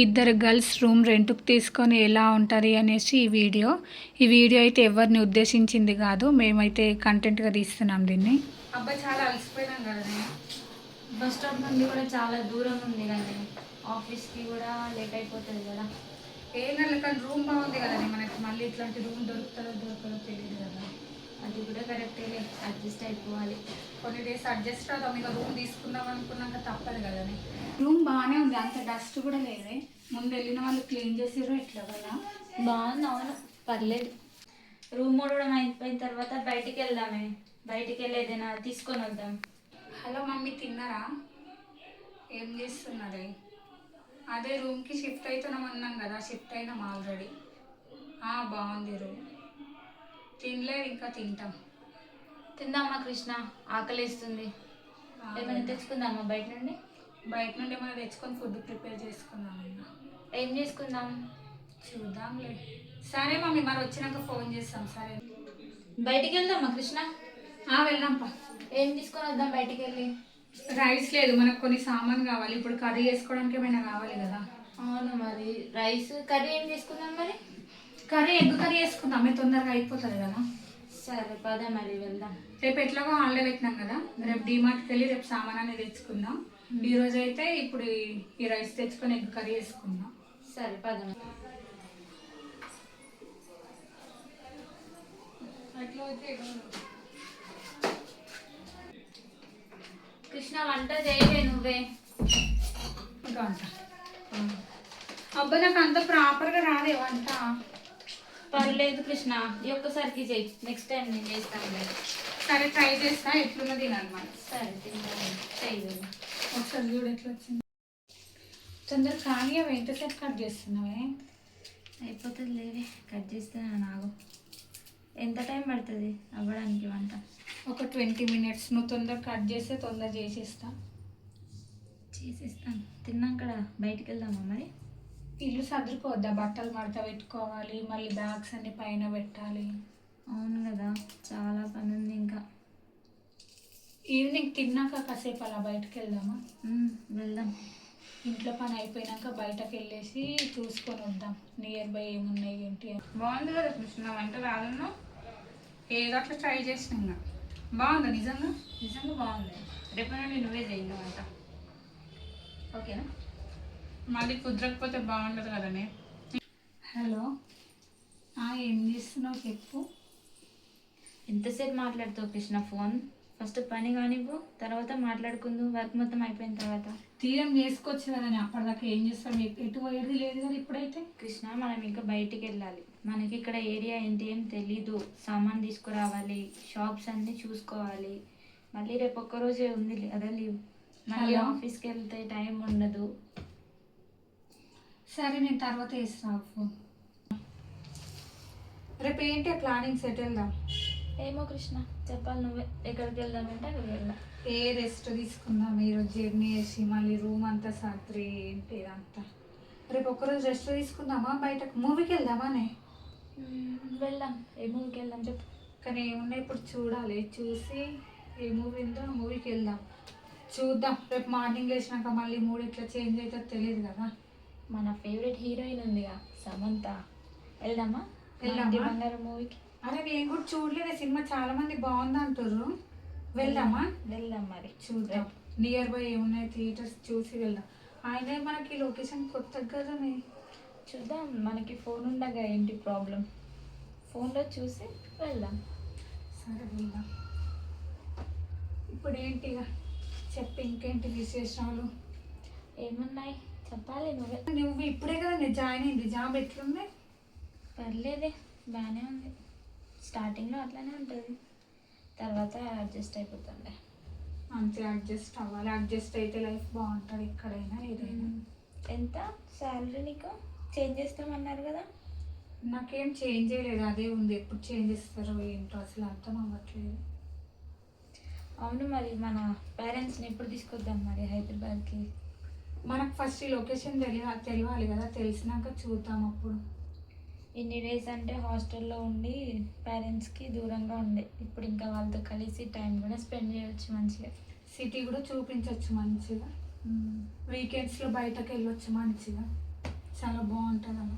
ఇద్దరు girls room రెంట్కి తీసుకొని ఎలా ఉంటుంది అనేసి ఈ వీడియో అయితే ఎవరిని ఉద్దేశించింది కాదు, మేమైతే కంటెంట్గా తీస్తున్నాం దీన్ని. అబ్బాయి చాలా అలసిపోయినాం కదా, బస్ స్టాప్ నుండి కూడా చాలా దూరం ఉంది కదా, ఆఫీస్కి కూడా లేట్ అయిపోతుంది కదా. ఏమన్నా కానీ రూమ్ బాగుంది కదండి, మనకి మళ్ళీ ఇట్లాంటి రూమ్ దొరకదో తెలియదు కదా. అది కూడా కరెక్టే, అడ్జస్ట్ అయిపోవాలి. కొన్ని డేస్ అడ్జస్ట్ అవుతాం, ఇక రూమ్ తీసుకుందాం అనుకున్నాక తప్పదు కదండి. రూమ్ బాగానే ఉంది, అంత డస్ట్ కూడా లేదే. ముందు వెళ్ళిన వాళ్ళు క్లీన్ చేసిర్రు ఎట్లా కదా. బాగుంది, అవును పర్లేదు. రూమ్ కూడా అయిపోయిన తర్వాత బయటికి వెళ్దామే, బయటికి వెళ్ళి ఏదైనా తీసుకొని వద్దాం. హలో మమ్మీ, తిన్నారా? ఏం చేస్తున్నారే? అదే రూమ్కి షిఫ్ట్ అవుతున్నాం అన్నాం కదా, షిఫ్ట్ అయినాం ఆల్రెడీ. బాగుంది రూమ్. తినలేదు, ఇంకా తింటాం. తిందామా కృష్ణ, ఆకలిస్తుంది. ఏమైనా తెచ్చుకుందామా బయట నుండి? బయట నుండి ఏమైనా తెచ్చుకొని ఫుడ్ ప్రిపేర్ చేసుకుందాం. ఏం చేసుకుందాం? చూద్దాంలే. సరే మమ్మీ, మరి వచ్చినాక ఫోన్ చేస్తాం. సరే, బయటికి వెళ్దామా కృష్ణ? వెళ్దాంపా. ఏం తీసుకొని వద్దాం బయటికి వెళ్ళి? రైస్ లేదు, మనకు కొన్ని సామాన్ కావాలి. ఇప్పుడు కర్రీ చేసుకోవడానికి ఏమైనా కావాలి కదా. అవును, మరి రైస్ కర్రీ ఏం చేసుకుందాం మరి? ఎగ్ కర్రీ వేసుకుందాం, తొందరగా అయిపోతుంది కదా. సరే పద మరి వెళ్దాం. రేపు ఎట్లాగో హాలిడే పెట్టినాం కదా, రేపు డిమార్ట్కి వెళ్ళి రేపు సామాన్ అనేది తెచ్చుకుందాం. ఈ రోజు అయితే ఇప్పుడు ఈ రైస్ తెచ్చుకొని ఎగ్ కర్రీ వేసుకుందాం. సరే పద. కృష్ణ, వంట చేయవే నువ్వే? వంట అబ్బా, నాకు అంత ప్రాపర్గా రాదే వంట. పర్లేదు కృష్ణ, ఈ ఒక్కసారికి చెయ్యి, నెక్స్ట్ టైం నేను చేస్తాను. సరే, ట్రై చేస్తా, ఎట్లున్నది అనమాట. సరే చెయ్యి, ఒకసారి చూడు ఎట్లా వచ్చింది. తొందర కానీ అవి ఎంతసేపు కట్ చేస్తున్నావే? అయిపోతుంది లేవే, కట్ చేస్తే నాకు ఎంత టైం పడుతుంది అవ్వడానికి వంట? ఒక 20 minutes. నువ్వు తొందర కట్ చేస్తే తొందర చేసేస్తాను. తిన్నాక బయటికి వెళ్దామా మరి? ఇల్లు సర్దుకోవద్దా? బట్టలు మడత పెట్టుకోవాలి, మళ్ళీ బ్యాగ్స్ అన్ని పైన పెట్టాలి. అవును కదా, చాలా పని ఉంది. ఇంకా ఈవినింగ్ తిన్నాక కాసేపు అలా బయటకు వెళ్దామా? వెళ్దాం. ఇంట్లో పని అయిపోయినాక బయటకు వెళ్ళేసి చూసుకొని వద్దాం, నియర్ బై ఏమున్నాయి ఏంటి. బాగుంది కదా కృష్ణ, వంట రాదన్నా ఏదో అట్లా ట్రై చేసినా. బాగుందా? నిజంగా బాగుంది. రేపు నుండి నువ్వే చేయండి వంట, ఓకేనా? మళ్ళీ కుదరకపోతే బాగుండదు కదనే. హలో, ఏం చేస్తున్నావు చెప్పు. ఎంతసేపు మాట్లాడుతావు కృష్ణ ఫోన్? ఫస్ట్ పని కానివ్వు, తర్వాత మాట్లాడుకుందు, వర్క్ మొత్తం అయిపోయిన తర్వాత. తీరం చేసుకోవచ్చు కదని, అప్పటిదాకా ఏం చేస్తాం? ఎటు పోయేది లేదు కదా ఇప్పుడైతే. కృష్ణ, మనం ఇంకా బయటికి వెళ్ళాలి. మనకి ఇక్కడ ఏరియా ఏంటి ఏం తెలీదు, సామాన్ తీసుకురావాలి, షాప్స్ అన్నీ చూసుకోవాలి. మళ్ళీ రేపు ఒక్కరోజే ఉంది కదా లీవ్, మళ్ళీ ఆఫీస్కి వెళ్తే టైం ఉండదు. సరే, నేను తర్వాత వేస్తాను ఫోన్. రేపు ఏంటి ప్లానింగ్? సెట్ వెళ్దాం. ఏమో కృష్ణ, చెప్పాలి నువ్వే. ఎక్కడికి వెళ్దామంటే అక్కడికి వెళ్దాం. రెస్ట్ తీసుకుందాం. ఈరోజు జర్నీ చేసి మళ్ళీ రూమ్ అంతా సర్ది ఏంటి ఇదంతా. రేపు ఒక్కరోజు రెస్ట్ తీసుకుందామా? బయటకు మూవీకి వెళ్దామానే? వెళ్దాం. ఏ మూవీకి వెళ్దాం చెప్పు. కానీ ఏమున్నాయి ఇప్పుడు చూడాలి, చూసి ఏ మూవీ ఉందో ఆ మూవీకి వెళ్దాం. చూద్దాం, రేపు మార్నింగ్ లేచినాక మళ్ళీ మూడు ఎట్లా చేంజ్ అవుతుందో తెలియదు కదా. మన ఫేవరెట్ హీరోయిన్ ఉందిగా, సమంత. వెళ్దామా? బంగారం మూవీకి. అరే, నేను కూడా చూడలేదు సినిమా, చాలా మంది బాగుంది అంటారు. వెళ్దామా? వెళ్దాం మరి, చూద్దాం. నియర్ బై ఏమున్నాయి థియేటర్స్ చూసి వెళ్దాం. అయినా మనకి లొకేషన్ కొత్తగా కదనే. చూద్దాం, మనకి ఫోన్ ఉండగా ఏంటి ప్రాబ్లం, ఫోన్లో చూసి వెళ్దాం. సరే వెళ్దాం. ఇప్పుడు ఏంటి చెప్పి, ఇంకేంటి విశేషాలు? ఏమున్నాయి చెప్పాలి నువ్వే. నువ్వు ఇప్పుడే కదా నేను జాయిన్ అయింది, జాబ్ ఎట్లుంది? పర్లేదే, బాగానే ఉంది. స్టార్టింగ్లో అట్లానే ఉంటుంది, తర్వాత అడ్జస్ట్ అయిపోతుండే. అంతే, అడ్జస్ట్ అవ్వాలి. అడ్జస్ట్ అయితే లైఫ్ బాగుంటుంది ఎక్కడైనా ఏదైనా. ఎంత శాలరీ నీకు? చేంజ్ చేస్తామన్నారు కదా. నాకేం చేంజ్ చేయలేదు, అదే ఉంది. ఎప్పుడు చేంజ్ చేస్తారో ఏంటో అసలు అర్థం అవ్వట్లేదు. అవును, మరి మన పేరెంట్స్ని ఎప్పుడు తీసుకొద్దాం మరి హైదరాబాద్కి? మనకు ఫస్ట్ ఈ లొకేషన్ తెలియాలి కదా, తెలిసినాక చూద్దాం అప్పుడు. ఇన్ని డేస్ అంటే హాస్టల్లో ఉండి పేరెంట్స్కి దూరంగా ఉండే, ఇప్పుడు ఇంకా వాళ్ళతో కలిసి టైం కూడా స్పెండ్ చేయవచ్చు మంచిగా. సిటీ కూడా చూపించవచ్చు మంచిగా. వీకెండ్స్లో బయటకు వెళ్ళొచ్చు మంచిగా. చాలా బాగుంటుంది అన్న.